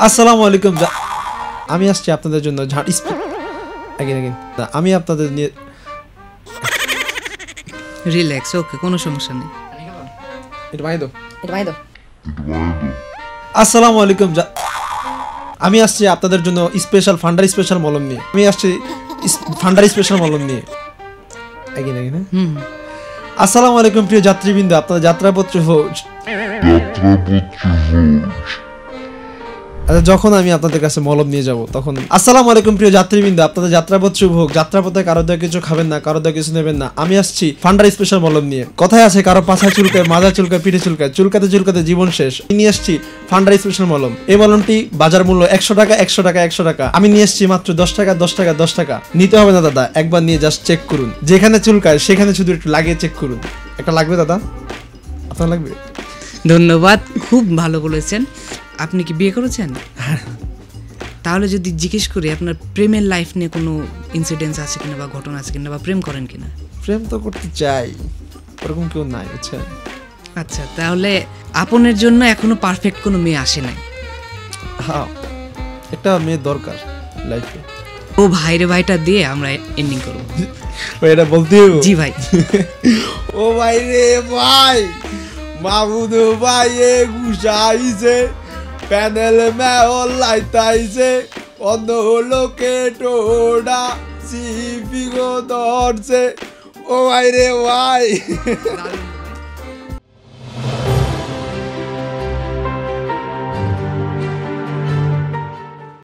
আসসালামু আলাইকুম। আমি আসছি আপনাদের জন্য আমি আপনাদের নিয়ে রিল্যাক্স, ওকে, কোনো সমস্যা নেই। এটা বাই দাও। আসসালামু আলাইকুম। আমি আসছি আপনাদের জন্য স্পেশাল ফান্ডার স্পেশাল মলম নিয়ে। আসসালামু আলাইকুম প্রিয় যাত্রীবৃন্দ, আপনাদের যাত্রাপত্র হোক। যখন আমি আপনাদের কাছে মলম নিয়ে যাব তখন আসসালামু আলাইকুম প্রিয় যাত্রীবৃন্দ, আপনাদের যাত্রাপথ শুভ হোক। যাত্রাপথে কারো দেওয়া কিছু খাবেন না, কারো দেওয়া কিছু নেবেন না। আমি আসছি ফান্ডার স্পেশাল মলম নিয়ে। কথায় আছে কারো পাছা চুলকায়, মাজা চুলকায়, পিঠে চুলকায়, চুলকাতে চুলকাতে জীবন শেষ। নিয়ে আসছি ফান্ডার স্পেশাল মলম। এই মলমটি বাজার মূল্য 100 টাকা 100 টাকা 100 টাকা। আমি নিয়ে আসছি মাত্র 10 টাকা 10 টাকা 10 টাকা। নিতে হবে না দাদা, একবার নিয়ে জাস্ট চেক করুন। যেখানে চুলকায় সেখানে শুধু একটু লাগিয়ে চেক করুন। একটা লাগবে দাদা? আপনার লাগবে? ধন্যবাদ, খুব ভালো বলেছেন। আপনি কি বিয়ে করেছেন? তাহলে যদি জিজ্ঞেস করি আপনার প্রেমের লাইফ নিয়ে কোনো ইনসিডেন্স আছে কিনা বা ঘটনা আছে কিনা বা প্রেম করেন কিনা? প্রেম তো করতে চাই, ওরকম কেউ নাই, বুঝছেন? আচ্ছা, তাহলে আপনের জন্য এখনো পারফেক্ট কোনো মেয়ে আসে নাই? হ্যাঁ, একটা মেয়ে দরকার লাইফে। ও ভাইরে ভাইটা দিয়ে আমরা এন্ডিং করব। এটা বলতেও জি ভাই। ও ভাই রে ভাই, মাহমুদ ভাই এ গুছাইছে, প্যানেল মেহল লাইতাইছে, অন্য লোকে টোডা সিপিগো ধরছে। ও ভাই রে ভাই।